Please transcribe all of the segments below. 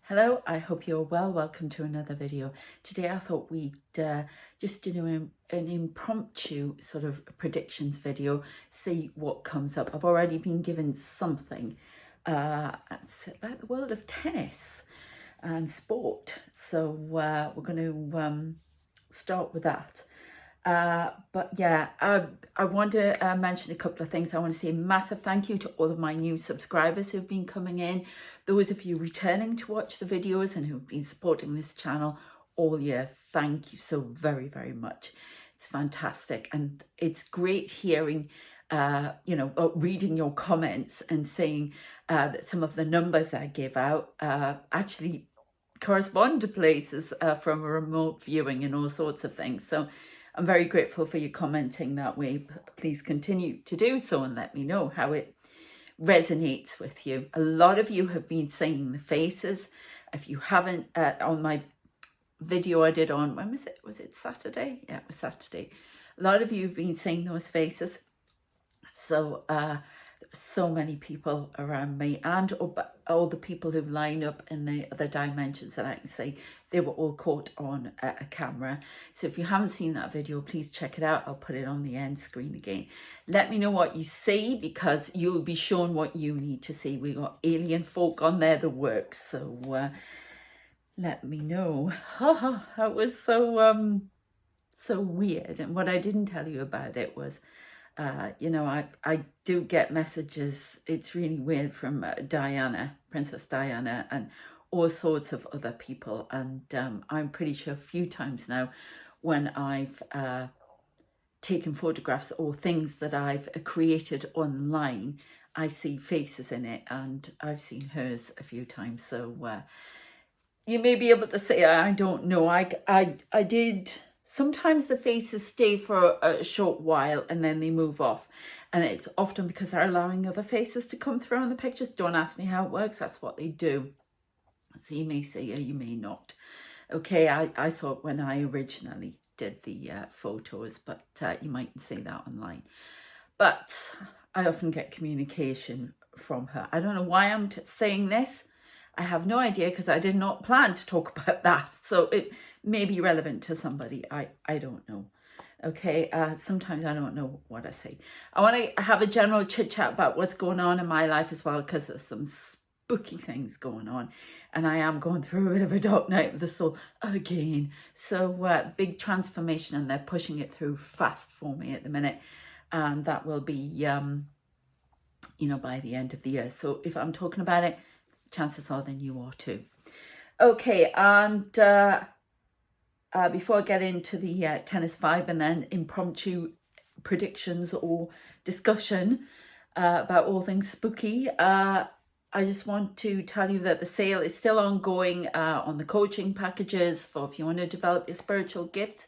Hello, I hope you're well. Welcome to another video. Today I thought we'd just do an impromptu sort of predictions video, see what comes up. I've already been given something. It's about the world of tennis and sport. So we're going to start with that. But yeah, I want to mention a couple of things. I want to say a massive thank you to all of my new subscribers who've been coming in. Those of you returning to watch the videos and who've been supporting this channel all year, thank you so very, very much. It's fantastic. And it's great hearing, reading your comments and seeing that some of the numbers I give out actually correspond to places from remote viewing and all sorts of things. So I'm very grateful for you commenting that way. Please continue to do so and let me know how it resonates with you. A lot of you have been saying the faces. If you haven't, on my video I did on, when was it? Was it Saturday? Yeah, it was Saturday. A lot of you have been saying those faces. So so many people around me and all the people who line up in the other dimensions that I can see, they were all caught on a camera. So if you haven't seen that video, please check it out. I'll put it on the end screen again. Let me know what you see, because you'll be shown what you need to see. We got alien folk on there that works. So let me know. That was so weird. And what I didn't tell you about it was I do get messages, it's really weird, from Diana, Princess Diana, and all sorts of other people. And I'm pretty sure a few times now when I've taken photographs or things that I've created online, I see faces in it, and I've seen hers a few times. So you may be able to say, I don't know. I did... Sometimes the faces stay for a short while and then they move off. And it's often because they're allowing other faces to come through on the pictures. Don't ask me how it works. That's what they do. So you may say, or you may not. Okay, I saw it when I originally did the photos, but you mightn't see that online. But I often get communication from her. I don't know why I'm saying this. I have no idea, because I did not plan to talk about that. So it may be relevant to somebody. I don't know. Okay, sometimes I don't know what I say. I want to have a general chit chat about what's going on in my life as well, because there's some spooky things going on. And I am going through a bit of a dark night of the soul again. So big transformation, and they're pushing it through fast for me at the minute. And that will be, by the end of the year. So if I'm talking about it, chances are then you are too. Okay, and before I get into the tennis vibe and then impromptu predictions or discussion about all things spooky, I just want to tell you that the sale is still ongoing on the coaching packages for if you want to develop your spiritual gifts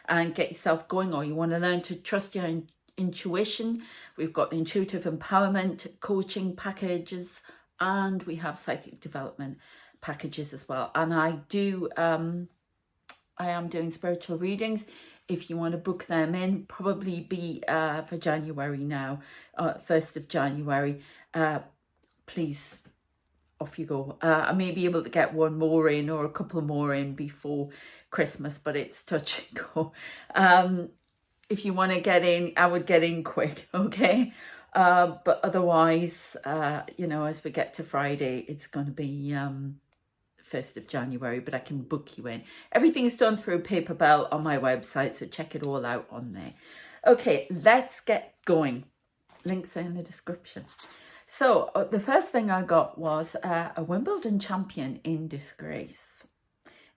and get yourself going, or you want to learn to trust your intuition. We've got the intuitive empowerment coaching packages, and we have psychic development packages as well. And I am doing spiritual readings. If you want to book them in, probably be for January now, 1st of January. Please, off you go. I may be able to get one more in or a couple more in before Christmas, but it's touch and go. If you want to get in, I would get in quick, okay? But otherwise, as we get to Friday, it's going to be 1st of January, but I can book you in. Everything is done through PaperBell on my website, so check it all out on there. Okay, let's get going. Links are in the description. So the first thing I got was a Wimbledon champion in disgrace.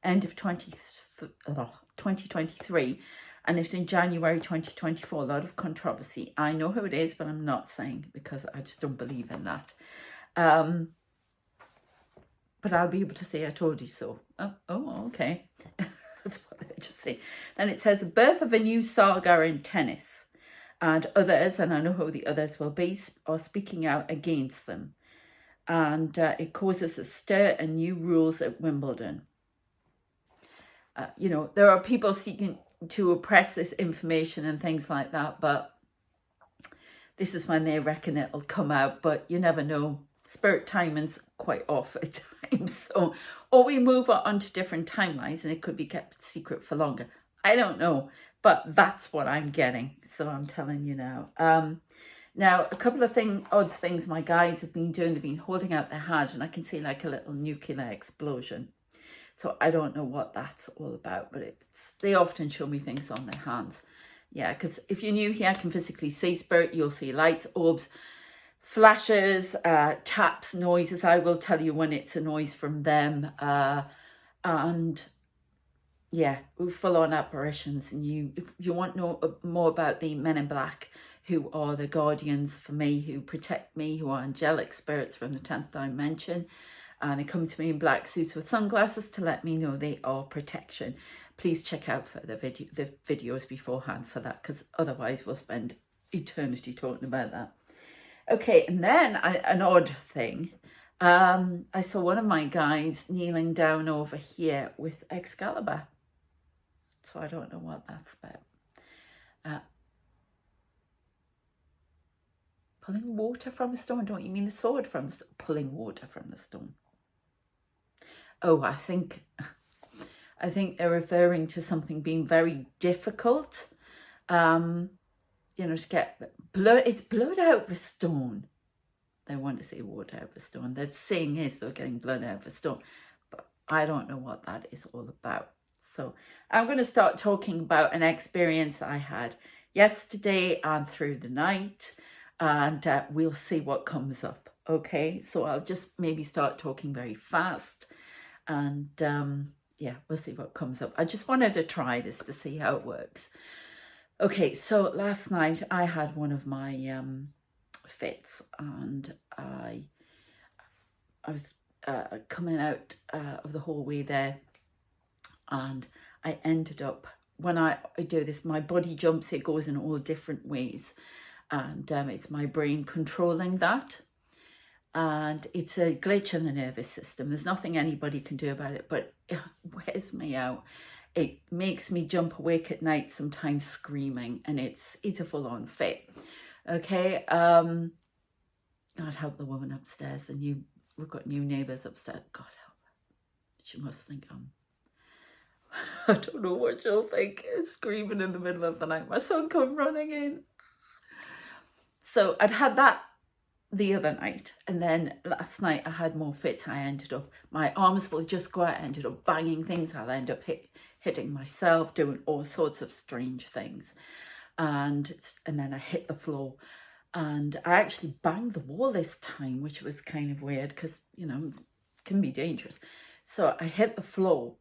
End of 2023. And it's in January 2024. A lot of controversy. I know who it is, but I'm not saying, because I just don't believe in that. But I'll be able to say I told you so. Oh, okay. That's what they just say. Then it says, the birth of a new saga in tennis. And others, and I know who the others will be, are speaking out against them. And it causes a stir and new rules at Wimbledon. There are people seeking to oppress this information and things like that, but this is when they reckon it'll come out. But you never know. Spirit timing's quite off at time. So, or we move on to different timelines and it could be kept secret for longer. I don't know, but that's what I'm getting. So I'm telling you now. Now, a couple of odd things my guides have been doing. They've been holding out their hand and I can see like a little nuclear explosion. So I don't know what that's all about, but they often show me things on their hands. Yeah, because if you're new here, I can physically see spirit. You'll see lights, orbs, flashes, taps, noises. I will tell you when it's a noise from them. And yeah, full-on apparitions. And if you want to know more about the men in black, who are the guardians for me, who protect me, who are angelic spirits from the 10th dimension, and they come to me in black suits with sunglasses to let me know they are protection. Please check out the videos beforehand for that, because otherwise we'll spend eternity talking about that. Okay, and then an odd thing. I saw one of my guides kneeling down over here with Excalibur. So I don't know what that's about. Pulling water from a stone. Don't you mean the sword from the stone? Pulling water from the stone. Oh, I think they're referring to something being very difficult. You know, to get blood. It's blood out of a stone. They want to say water out of a stone. They're saying is they're getting blood out of a stone. But I don't know what that is all about. So I'm going to start talking about an experience I had yesterday and through the night. And we'll see what comes up. Okay, so I'll just maybe start talking very fast. And yeah, we'll see what comes up. I just wanted to try this to see how it works. Okay, so last night I had one of my fits, and I was coming out of the hallway there, and I ended up, when I do this, my body jumps, it goes in all different ways, and it's my brain controlling that. And it's a glitch in the nervous system. There's nothing anybody can do about it, but it wears me out. It makes me jump awake at night, sometimes screaming, and it's a full-on fit. Okay, God help the woman upstairs. We've got new neighbours upstairs. God help her. She must think I don't know what she'll think. Screaming in the middle of the night. My son come running in. So I'd had that the other night, and then last night I had more fits. I ended up, my arms will just go out, I ended up banging things, I'll end up hitting myself, doing all sorts of strange things, and then I hit the floor, and I actually banged the wall this time, which was kind of weird because, you know, it can be dangerous. So I hit the floor,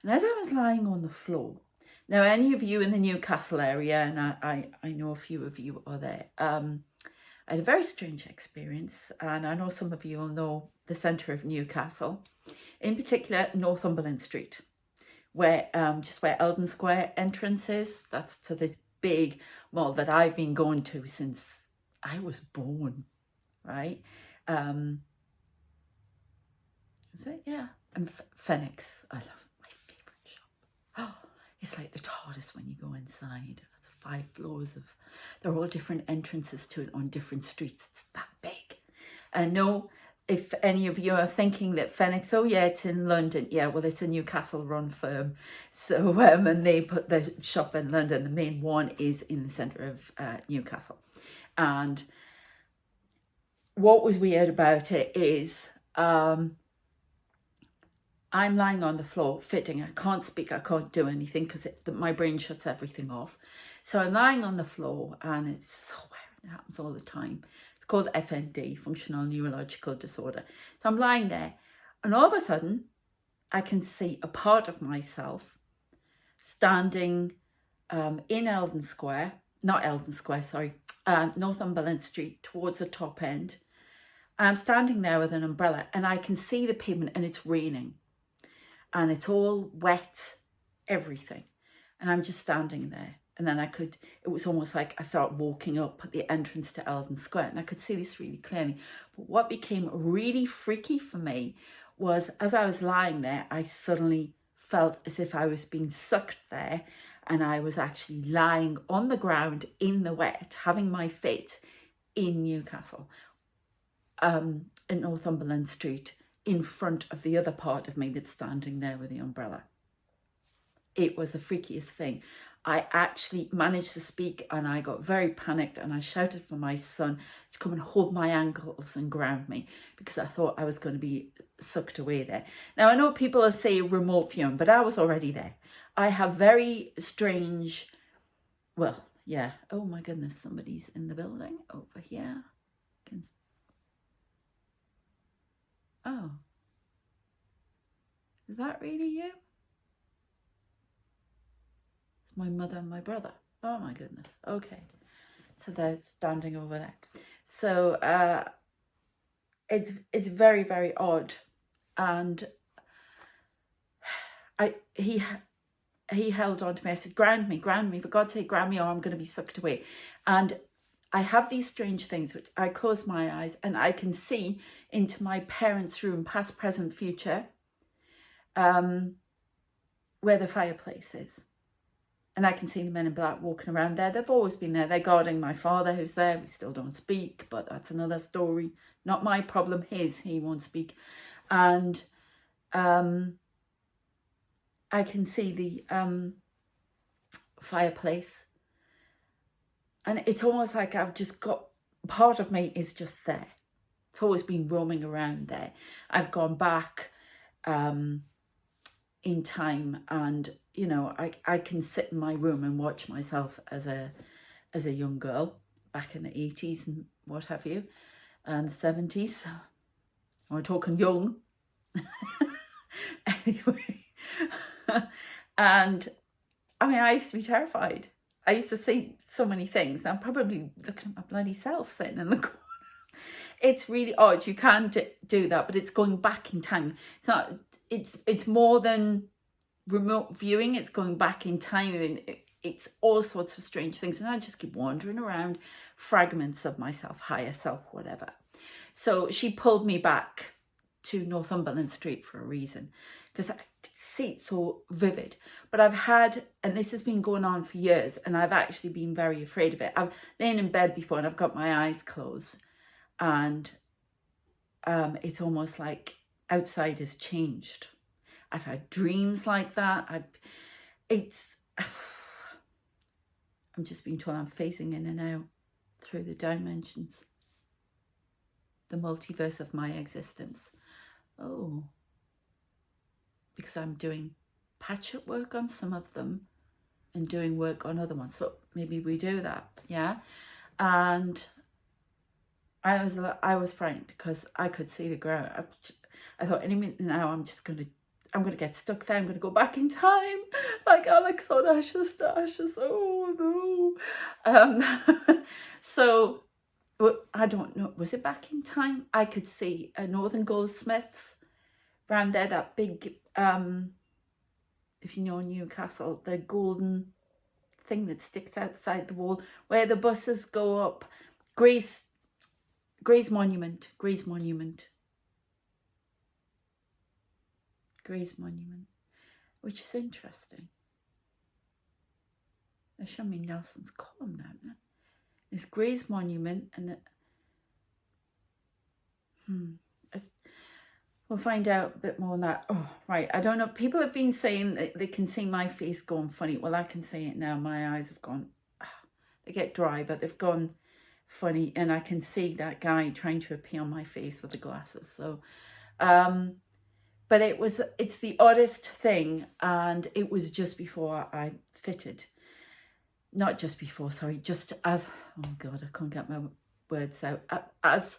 and as I was lying on the floor, now any of you in the Newcastle area, and I know a few of you are there, I had a very strange experience, and I know some of you will know the centre of Newcastle, in particular Northumberland Street, where just where Eldon Square entrance is. That's to this big mall that I've been going to since I was born, right? Is it? Yeah. And Phoenix, I love it, my favourite shop. Oh, it's like the TARDIS when you go inside. 5 floors of, they're all different entrances to it on different streets. It's that big. And no, if any of you are thinking that Phoenix, oh yeah, it's in London. Yeah, well, it's a Newcastle run firm. So, and they put the shop in London. The main one is in the centre of Newcastle. And what was weird about it is, I'm lying on the floor fitting. I can't speak, I can't do anything because my brain shuts everything off. So I'm lying on the floor, and it's so weird. It happens all the time. It's called FND, Functional Neurological Disorder. So I'm lying there, and all of a sudden, I can see a part of myself standing in Eldon Square, not Eldon Square, sorry, Northumberland Street towards the top end. I'm standing there with an umbrella, and I can see the pavement, and it's raining, and it's all wet, everything. And I'm just standing there. And then it was almost like I started walking up at the entrance to Eldon Square, and I could see this really clearly. But what became really freaky for me was, as I was lying there, I suddenly felt as if I was being sucked there, and I was actually lying on the ground in the wet, having my fit in Newcastle, in Northumberland Street, in front of the other part of me that's standing there with the umbrella. It was the freakiest thing. I actually managed to speak and I got very panicked and I shouted for my son to come and hold my ankles and ground me because I thought I was going to be sucked away there. Now, I know people are saying remote viewing, but I was already there. I have very strange, well, yeah. Oh my goodness, somebody's in the building over here. Oh, is that really you? It's my mother and my brother. Oh my goodness. Okay. So they're standing over there. So it's very, very odd. And he held on to me. I said, ground me, for God's sake, ground me or I'm going to be sucked away. And I have these strange things which I close my eyes and I can see into my parents' room, past, present, future, where the fireplace is. And I can see the men in black walking around there. They've always been there. They're guarding my father who's there. We still don't speak, but that's another story. Not my problem, his. He won't speak. And I can see the fireplace. And it's almost like I've just got, part of me is just there. It's always been roaming around there. I've gone back in time and, you know, I can sit in my room and watch myself as a young girl back in the 80s and what have you, and the 70s. We're talking young. Anyway. And I mean, I used to be terrified. I used to see so many things. I'm probably looking at my bloody self sitting in the corner. It's really odd. You can do that, but it's going back in time. It's not. It's more than remote viewing. It's going back in time, and it's all sorts of strange things. And I just keep wandering around, fragments of myself, higher self, whatever. So she pulled me back to Northumberland Street for a reason, because I could see it so vivid. But I've had, and this has been going on for years, and I've actually been very afraid of it. I've lain in bed before and I've got my eyes closed, and it's almost like outside has changed. I've had dreams like that. I'm just being told I'm phasing in and out through the dimensions, the multiverse of my existence. Oh, because I'm doing patch-up work on some of them and doing work on other ones. So maybe we do that, yeah? And I was frightened because I could see the ground. I thought any minute now I'm going to get stuck there. I'm going to go back in time like Alex on Ashes to Ashes. Oh no. So I don't know. Was it back in time? I could see Northern Goldsmiths around there. That big, if you know Newcastle, the golden thing that sticks outside the wall where the buses go up. Gray's Monument. Gray's Monument, which is interesting. They're showing me Nelson's column now. It's Gray's Monument, and we'll find out a bit more on that. Oh, right, I don't know. People have been saying that they can see my face going funny. Well, I can see it now. My eyes have gone, they get dry, but they've gone funny, and I can see that guy trying to appear on my face with the glasses. So, but it's the oddest thing, and it was just before I fitted. Not just before, sorry, just as, oh God, I can't get my words out. As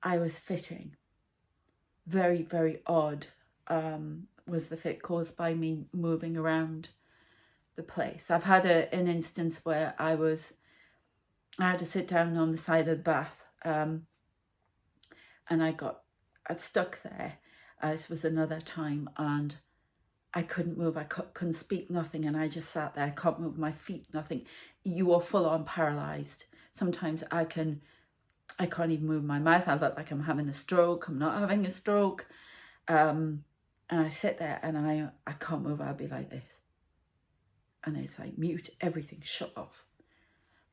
I was fitting, very, very odd was the fit caused by me moving around the place. I've had an instance where I had to sit down on the side of the bath, and I got stuck there. This was another time, and I couldn't move. I couldn't speak, nothing, and I just sat there. I can't move my feet, nothing. You are full on paralyzed. Sometimes I can't even move my mouth. I look like I'm having a stroke. I'm not having a stroke. And I sit there and I can't move. I'll be like this. And it's like mute, everything shut off.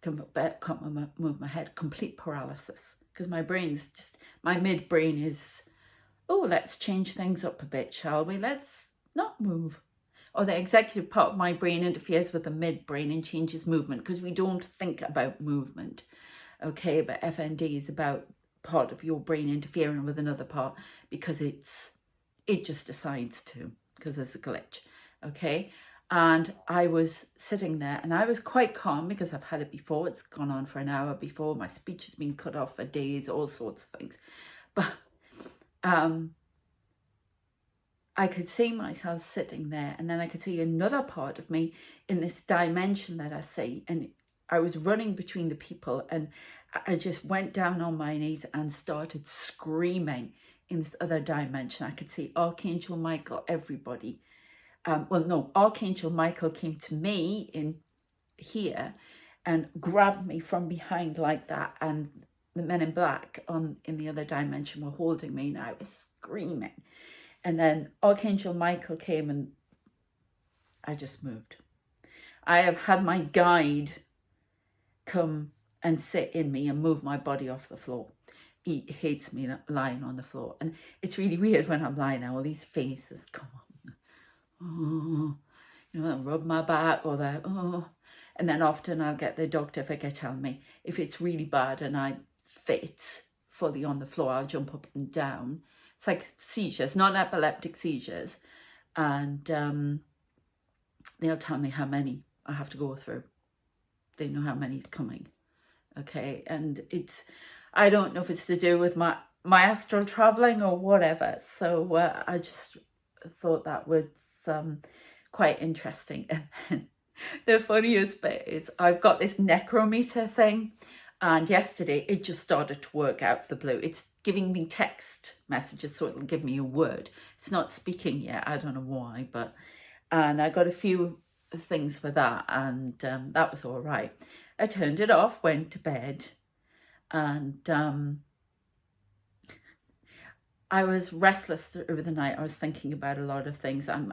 Can't move my head, complete paralysis. Because my brain's just, my midbrain is oh, let's change things up a bit, shall we? Let's not move. Or the executive part of my brain interferes with the midbrain and changes movement because we don't think about movement. Okay, but FND is about part of your brain interfering with another part because it just decides to, because there's a glitch. Okay, and I was sitting there and I was quite calm because I've had it before. It's gone on for an hour before. My speech has been cut off for days, all sorts of things. But I could see myself sitting there, and then I could see another part of me in this dimension that I see. And I was running between the people, and I just went down on my knees and started screaming in this other dimension. I could see Archangel Michael, everybody. Well, no, Archangel Michael came to me in here and grabbed me from behind like that, and the men in black in the other dimension were holding me, and I was screaming. And then Archangel Michael came and I just moved. I have had my guide come and sit in me and move my body off the floor. He hates me lying on the floor. And it's really weird when I'm lying there, all these faces come on. Oh, you know, they'll rub my back or they're, oh. And then often I'll get the doctor figure tell me if it's really bad and I fit fully on the floor, I'll jump up and down. It's like seizures, non-epileptic seizures. And they'll tell me how many I have to go through. They know how many's coming. Okay, and I don't know if it's to do with my astral traveling or whatever. So I just thought that was quite interesting. And then the funniest bit is I've got this necrometer thing. And yesterday, it just started to work out of the blue. It's giving me text messages, so it'll give me a word. It's not speaking yet. I don't know why, and I got a few things for that, and that was all right. I turned it off, went to bed, and I was restless through the night. I was thinking about a lot of things. I'm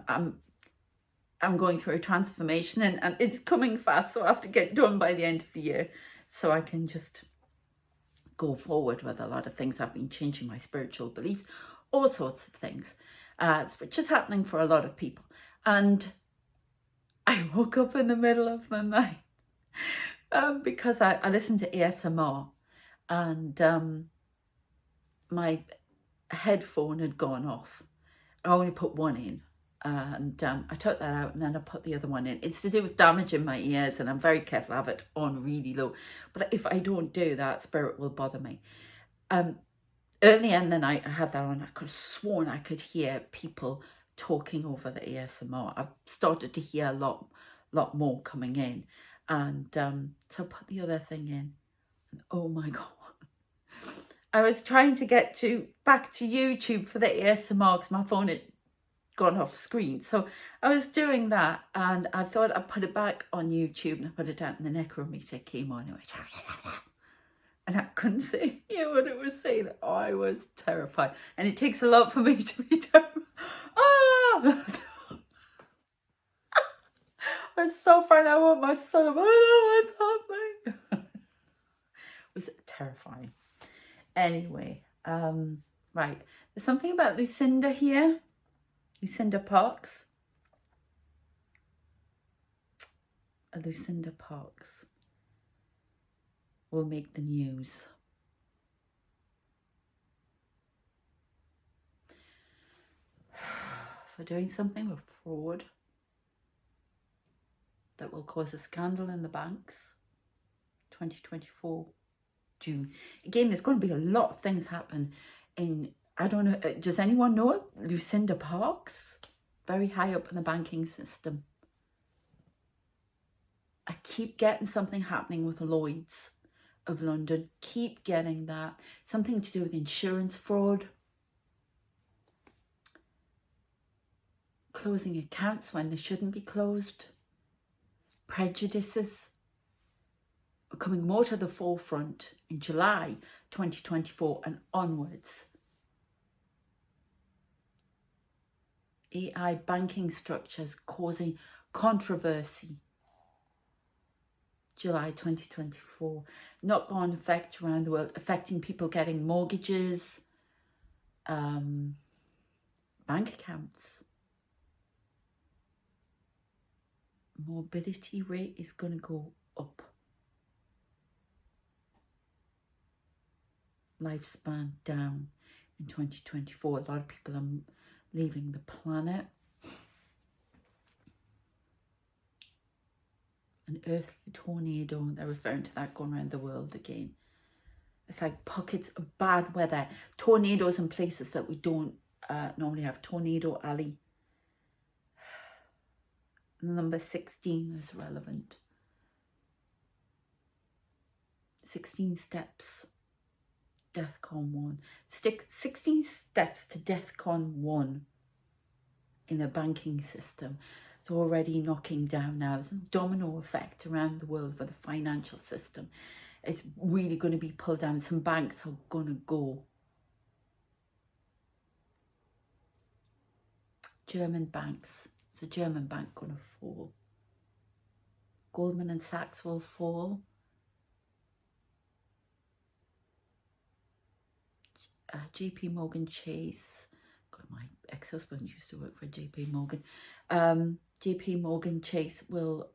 going through a transformation, and it's coming fast, so I have to get done by the end of the year. So I can just go forward with a lot of things. I've been changing my spiritual beliefs, all sorts of things. It's just happening for a lot of people. And I woke up in the middle of the night because I listened to ASMR, and my headphone had gone off. I only put one in. And I took that out and then I put the other one in. It's to do with damaging my ears, and I'm very careful. I have it on really low. But if I don't do that, spirit will bother me. Early in the night, I had that on. I could have sworn I could hear people talking over the ASMR. I've started to hear a lot more coming in. And so I put the other thing in. And oh my God. I was trying to get back to YouTube for the ASMR because my phone had gone off screen. So I was doing that, and I thought I'd put it back on YouTube, and I put it out, and the necrometer came on, and I couldn't hear what it was saying. Oh, I was terrified, and it takes a lot for me to be terrified. Oh! I was so frightened. I want my son. I don't know what's happening. It was terrifying. Anyway, right. There's something about Lucinda here. Lucinda Parks. Lucinda Parks will make the news. For doing something with fraud that will cause a scandal in the banks. 2024, June. Again, there's going to be a lot of things happen in, I don't know, does anyone know Lucinda Parks? Very high up in the banking system. I keep getting something happening with Lloyd's of London. Keep getting that. Something to do with insurance fraud. Closing accounts when they shouldn't be closed. Prejudices are coming more to the forefront in July 2024 and onwards. AI banking structures causing controversy. July 2024. Knock-on effect around the world, affecting people getting mortgages. bank accounts. Morbidity rate is going to go up. Lifespan down in 2024. A lot of people are leaving the planet. An earthly tornado, they're referring to that going around the world again. It's like pockets of bad weather. Tornadoes in places that we don't normally have. Tornado alley. Number 16 is relevant. 16 steps. DEFCON 1. 16 steps to DEFCON 1 in the banking system. It's already knocking down now. It's a domino effect around the world for the financial system. It's really going to be pulled down. Some banks are going to go. German banks. Is a German bank going to fall? Goldman & Sachs will fall. JP Morgan Chase. God, my ex-husband used to work for JP Morgan. JP Morgan Chase will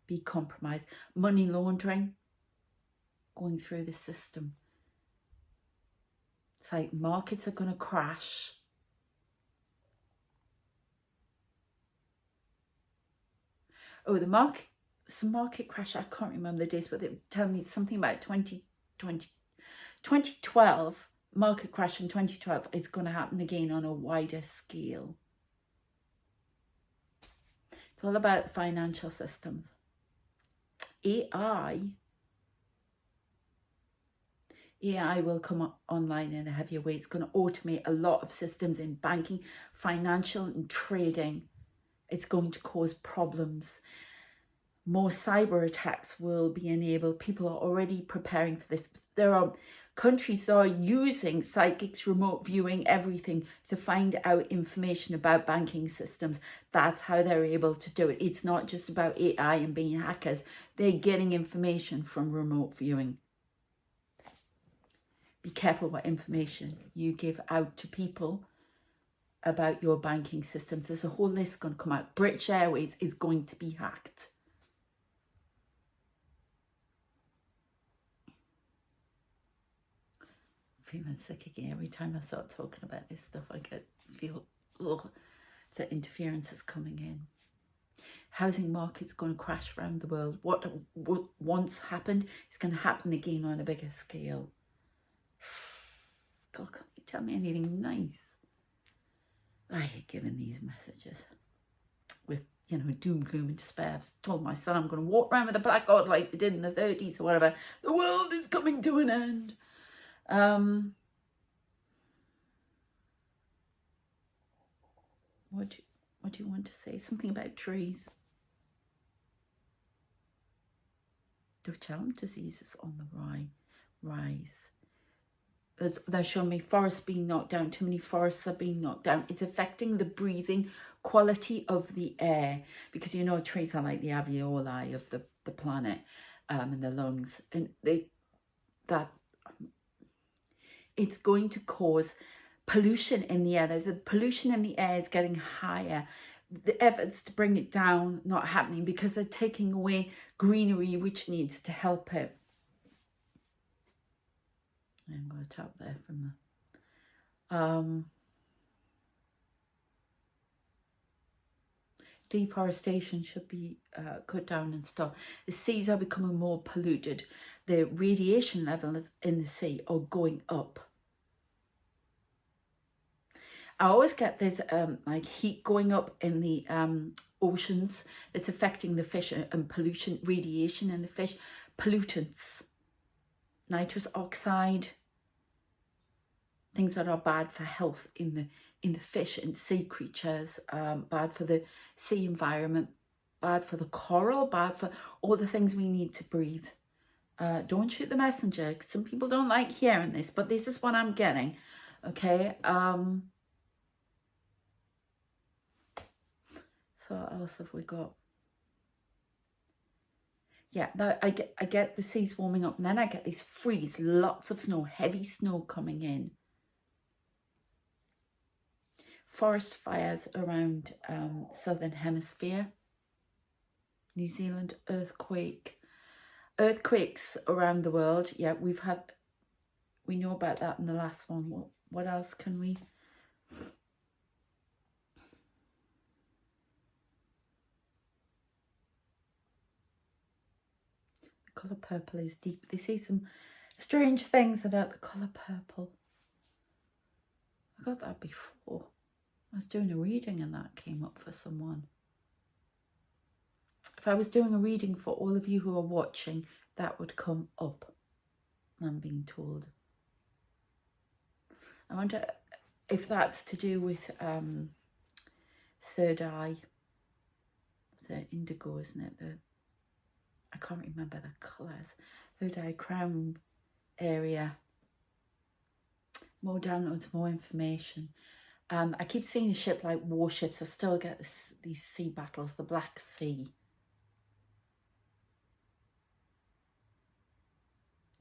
be compromised. Money laundering going through the system. It's like markets are going to crash. Oh, some market crash, I can't remember the days, but they tell me something about 2012, market crash in 2012 is going to happen again on a wider scale. It's all about financial systems. AI will come online in a heavier way. It's going to automate a lot of systems in banking, financial and trading. It's going to cause problems. More cyber attacks will be enabled. People are already preparing for this. There are countries that are using psychics, remote viewing, everything to find out information about banking systems. That's how they're able to do it. It's not just about AI and being hackers. They're getting information from remote viewing. Be careful what information you give out to people about your banking systems. There's a whole list going to come out. British Airways is going to be hacked. Feeling sick again. Every time I start talking about this stuff, I feel the interference is coming in. Housing market's going to crash around the world. What once happened is going to happen again on a bigger scale. God, can't you tell me anything nice? I hate giving these messages with, doom, gloom and despair. I've told my son I'm going to walk around with a placard like we did in the 30s or whatever. The world is coming to an end. What do you want to say? Something about trees. Dutch-elm disease is on the rise. They're showing me forests being knocked down. Too many forests are being knocked down. It's affecting the breathing quality of the air, because trees are like the alveoli of the planet, and the lungs, and it's going to cause pollution in the air. There's a pollution in the air is getting higher. The efforts to bring it down not happening because they're taking away greenery which needs to help it. I'm going to tap there from the deforestation should be cut down and stopped. The seas are becoming more polluted. The radiation levels in the sea are going up. I always get this like heat going up in the oceans. It's affecting the fish, and pollution, radiation in the fish, pollutants, nitrous oxide, things that are bad for health in the fish and sea creatures, bad for the sea environment, bad for the coral, bad for all the things we need to breathe. Don't shoot the messenger, 'cause some people don't like hearing this, but this is what I'm getting. Okay. So what else have we got? Yeah, I get the seas warming up, and then I get this freeze, lots of snow, heavy snow coming in. forest fires around southern hemisphere. New Zealand earthquakes around the world. Yeah, we know about that in the last one. What else can we? The colour purple is deep. They say some strange things about the colour purple. I got that before. I was doing a reading and that came up for someone. If I was doing a reading for all of you who are watching, that would come up, I'm being told. I wonder if that's to do with third eye. The indigo, isn't it? I can't remember the colours. Third eye crown area. More downloads, more information. I keep seeing a ship like warships. I still get these sea battles, the Black Sea.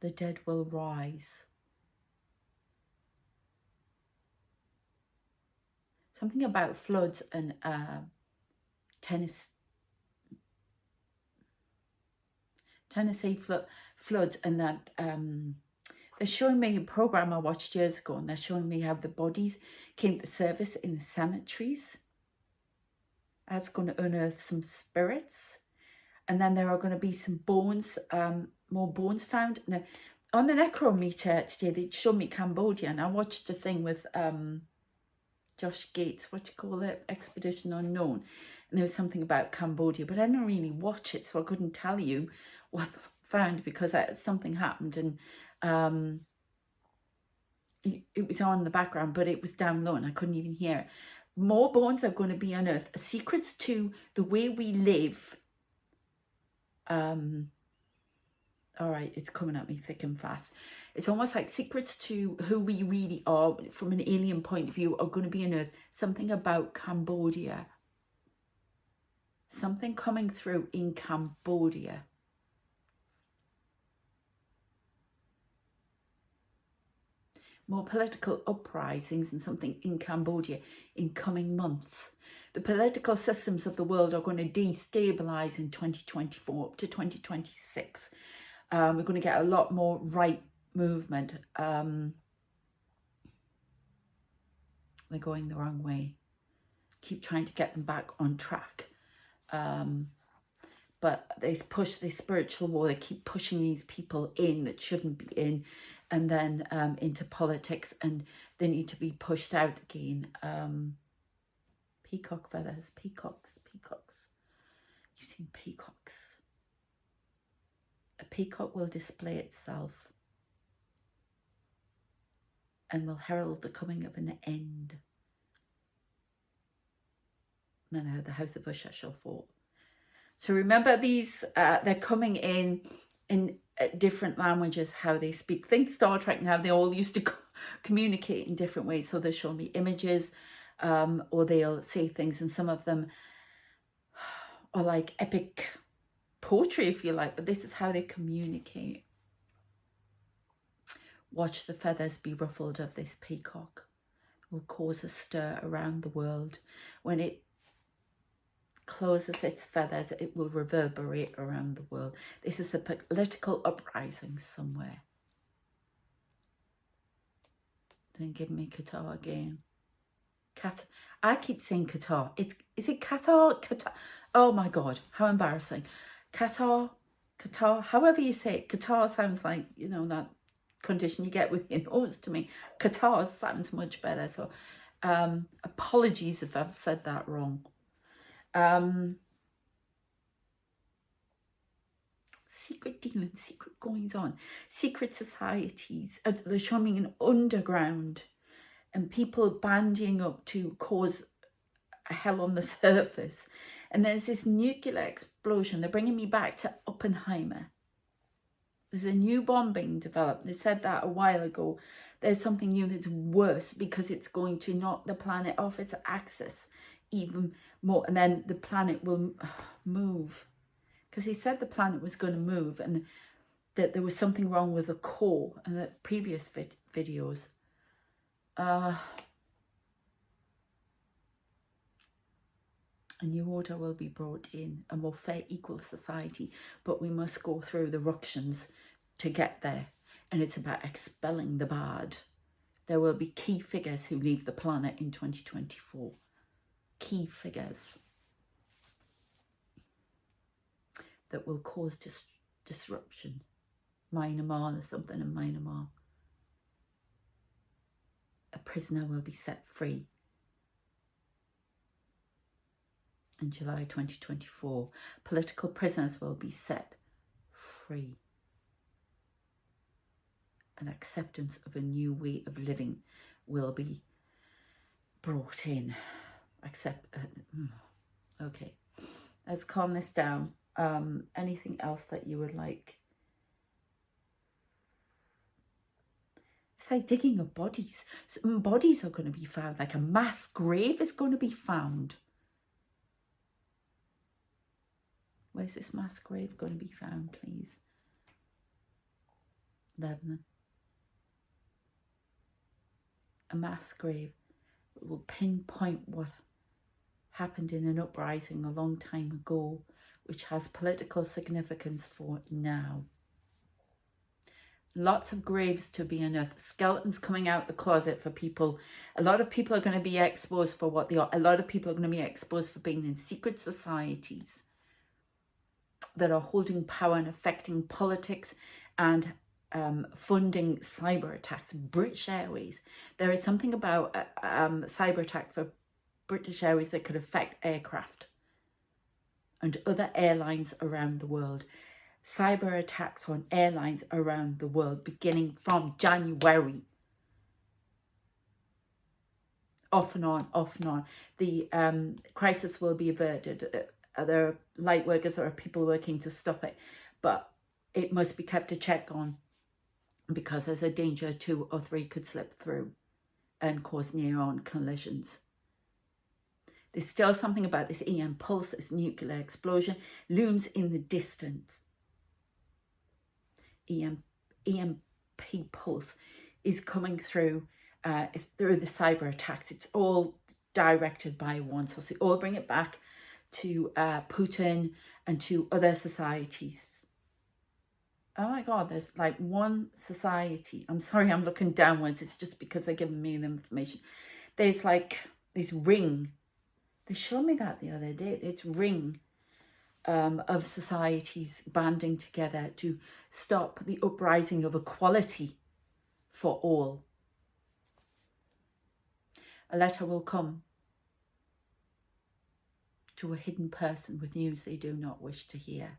The dead will rise. Something about floods and Tennessee floods, and that they're showing me a program I watched years ago, and they're showing me how the bodies came to service in the cemeteries. That's going to unearth some spirits, and then there are going to be some bones, more bones found. Now, on the necrometer today, they showed me Cambodia, and I watched a thing with Josh Gates, what do you call it, Expedition Unknown, and there was something about Cambodia, but I didn't really watch it, so I couldn't tell you what I found, because something happened, and it was on in the background, but it was down low and I couldn't even hear it. More bones are going to be unearthed. Secrets to the way we live. All right, it's coming at me thick and fast. It's almost like secrets to who we really are from an alien point of view are going to be unearthed. Something about Cambodia. Something coming through in Cambodia. More political uprisings and something in Cambodia in coming months. The political systems of the world are going to destabilise in 2024 up to 2026. We're going to get a lot more right movement. They're going the wrong way. Keep trying to get them back on track. But they push this spiritual war. They keep pushing these people in that shouldn't be in, and then into politics, and they need to be pushed out again. Peacock feathers, peacocks. Using peacocks. A peacock will display itself and will herald the coming of an end. And then how the House of Usher shall fall. So remember these, they're coming in different languages, how they speak. Think Star Trek now, they all used to communicate in different ways. So they'll show me images, or they'll say things, and some of them are like epic poetry, if you like, but this is how they communicate. Watch the feathers be ruffled of this peacock. It will cause a stir around the world. When it closes its feathers, it will reverberate around the world. This is a political uprising somewhere. Then give me Qatar again. I keep saying Qatar. Is it Qatar? Qatar. Oh my God, how embarrassing. Qatar, however you say it. Qatar sounds like, you know, that condition you get with your nose to me. Qatar sounds much better. So apologies if I've said that wrong. Secret dealings, secret goings on, secret societies. They're showing an underground, and people bandying up to cause a hell on the surface. And there's this nuclear explosion. They're bringing me back to Oppenheimer. There's a new bomb being developed. They said that a while ago. There's something new that's worse, because it's going to knock the planet off its axis even more. And then the planet will move. Because he said the planet was going to move, and that there was something wrong with the core in the previous videos. A new order will be brought in, a more fair, equal society, but we must go through the ructions to get there. And it's about expelling the bad. There will be key figures who leave the planet in 2024. Key figures that will cause disruption. Myanmar or something in Myanmar. A prisoner will be set free in July 2024. Political prisoners will be set free. An acceptance of a new way of living will be brought in. Okay, let's calm this down. Anything else that you would like? It's like digging of bodies. Some bodies are going to be found, like a mass grave is going to be found. Where's this mass grave going to be found, please? Lebanon. A mass grave will pinpoint what happened in an uprising a long time ago, which has political significance for now. Lots of graves to be unearthed. Skeletons coming out the closet for people. A lot of people are going to be exposed for what they are. A lot of people are going to be exposed for being in secret societies that are holding power and affecting politics and funding cyber attacks. British Airways. There is something about cyber attack for British Airways that could affect aircraft and other airlines around the world. Cyber attacks on airlines around the world beginning from January. Off and on, off and on. The crisis will be averted. There are light workers or people working to stop it, but it must be kept a check on because there's a danger 2 or 3 could slip through and cause near-on collisions. There's still something about this EM pulse, this nuclear explosion, looms in the distance. EMP pulse is coming through through the cyber attacks. It's all directed by one source. They all bring it back to Putin and to other societies. Oh my God, there's like one society. I'm sorry, I'm looking downwards. It's just because they're giving me the information. There's like this ring. They showed me that the other day. It's ring of societies banding together to stop the uprising of equality for all. A letter will come to a hidden person with news they do not wish to hear.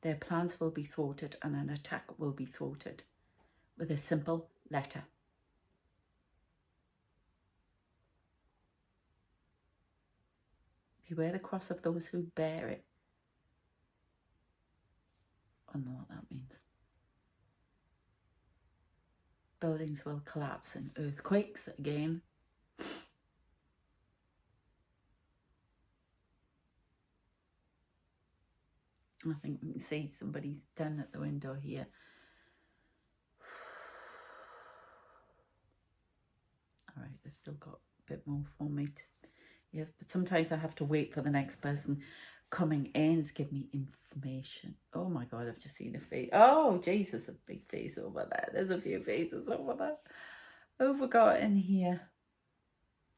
Their plans will be thwarted and an attack will be thwarted with a simple letter. Beware the cross of those who bear it. I don't know what that means. Buildings will collapse in earthquakes again. I think we can see somebody's down at the window here. All right, they've still got a bit more for me to... Yeah, but sometimes I have to wait for the next person coming in to give me information. Oh my God, I've just seen a face. Oh, Jesus, a big face over there. There's a few faces over there. Oh, we got in here.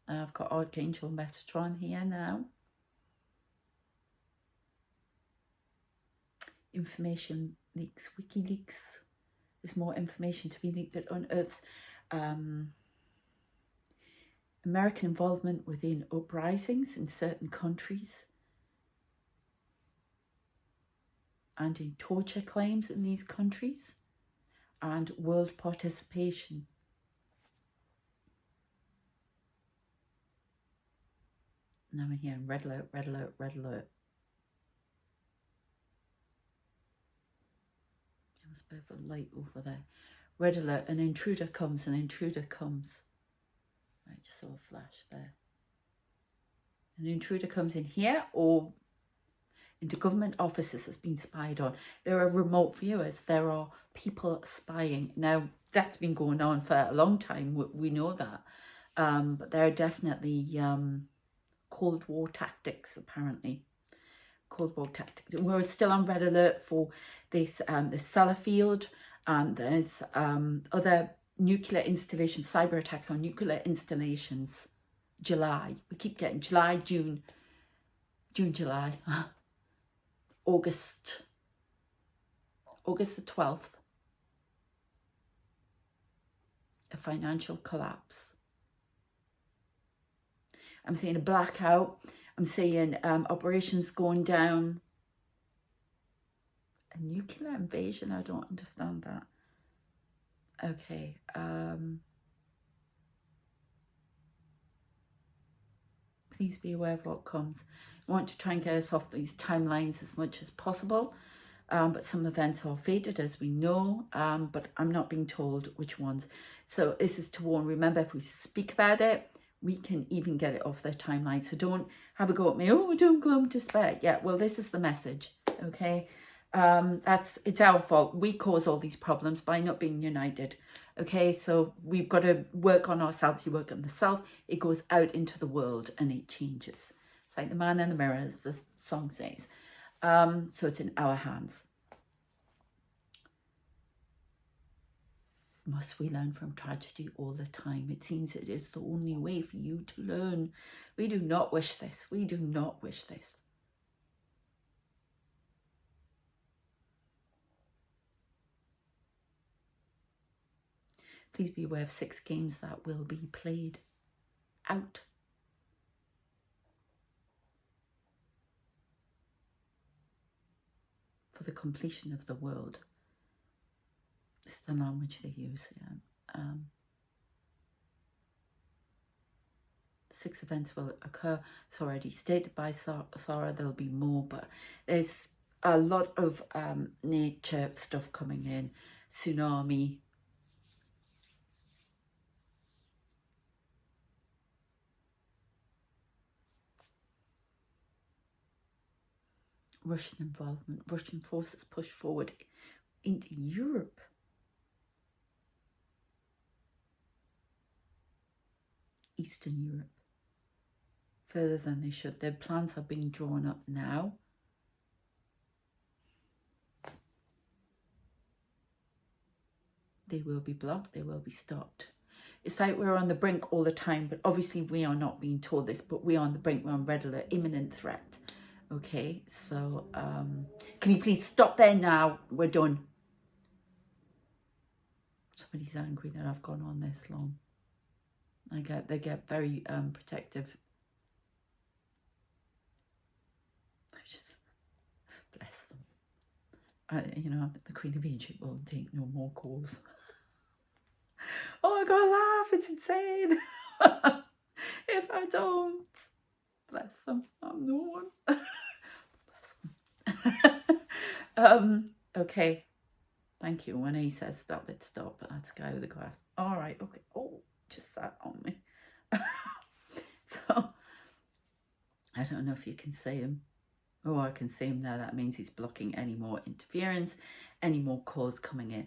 I've got Archangel Metatron here now. Information leaks, WikiLeaks. There's more information to be leaked that unearths American involvement within uprisings in certain countries and in torture claims in these countries and world participation. Now I'm here, red alert, red alert, red alert. There was a bit of a light over there. Red alert, an intruder comes, an intruder comes. I just saw a flash there. An intruder comes in here or into government offices that's been spied on. There are remote viewers. There are people spying. Now, that's been going on for a long time. We know that. But there are definitely Cold War tactics, apparently. Cold War tactics. We're still on red alert for this, the Sellafield, and there's other nuclear installations, cyber attacks on nuclear installations. July. We keep getting July, June, July. August the 12th. A financial collapse. I'm seeing a blackout. I'm seeing operations going down. A nuclear invasion? I don't understand that. Okay. Please be aware of what comes. I want to try and get us off these timelines as much as possible. But some events are fated, as we know, but I'm not being told which ones. So this is to warn. Remember, if we speak about it, we can even get it off their timeline. So don't have a go at me. Oh, don't glum despair. Yeah, well, this is the message, okay? It's our fault. We cause all these problems by not being united, okay? So we've got to work on ourselves. You work on the self, it goes out into the world and it changes. It's like the man in the mirror, as the song says. So it's in our hands. Must we learn from tragedy all the time? It seems it is the only way for you to learn. We do not wish this. We do not wish this. Please be aware of 6 games that will be played out. For the completion of the world. It's the language they use. Yeah. 6 events will occur. It's already stated by Sarah. There'll be more, but there's a lot of nature stuff coming in. Tsunami. Russian involvement. Russian forces push forward into Europe. Eastern Europe. Further than they should. Their plans are being drawn up now. They will be blocked. They will be stopped. It's like we're on the brink all the time, but obviously we are not being told this, but we're on the brink. We're on red alert, imminent threat. Okay, so can you please stop there now? We're done. Somebody's angry that I've gone on this long. They get very protective. Just bless them. You know, the Queen of Egypt will take no more calls. Oh, I gotta laugh. It's insane. If I don't, bless them. I'm no one. Bless them. Okay. Thank you. When he says stop it, stop. That's the guy with the glass. All right. Okay. Oh, just sat on me. So I don't know if you can see him. Oh, I can see him now. That means he's blocking any more interference, any more calls coming in.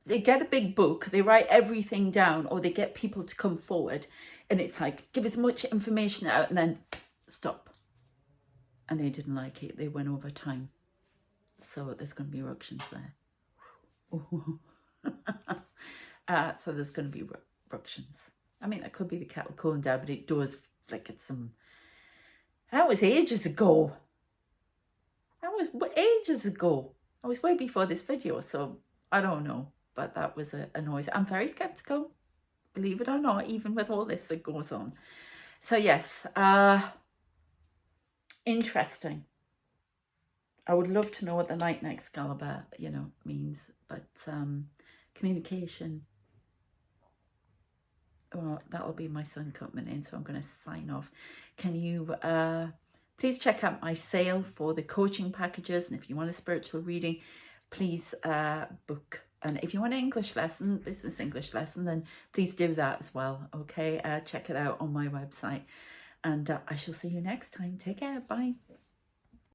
They get a big book, they write everything down, or they get people to come forward, and it's like, give as much information out and then stop. And they didn't like it. They went over time. So there's going to be eruptions there. So there's going to be eruptions. I mean, that could be the kettle cooling down, but it does flicker some. That was ages ago. That was ages ago. I was way before this video, so I don't know. But that was a noise. I'm very skeptical, believe it or not, even with all this that goes on. So yes, interesting. I would love to know what the Light and Excalibur, means. But communication. Well, that'll be my son coming in, so I'm going to sign off. Can you please check out my sale for the coaching packages, and if you want a spiritual reading, please book. And if you want an English lesson, business English lesson, then please do that as well. Okay, check it out on my website, and I shall see you next time. Take care. Bye.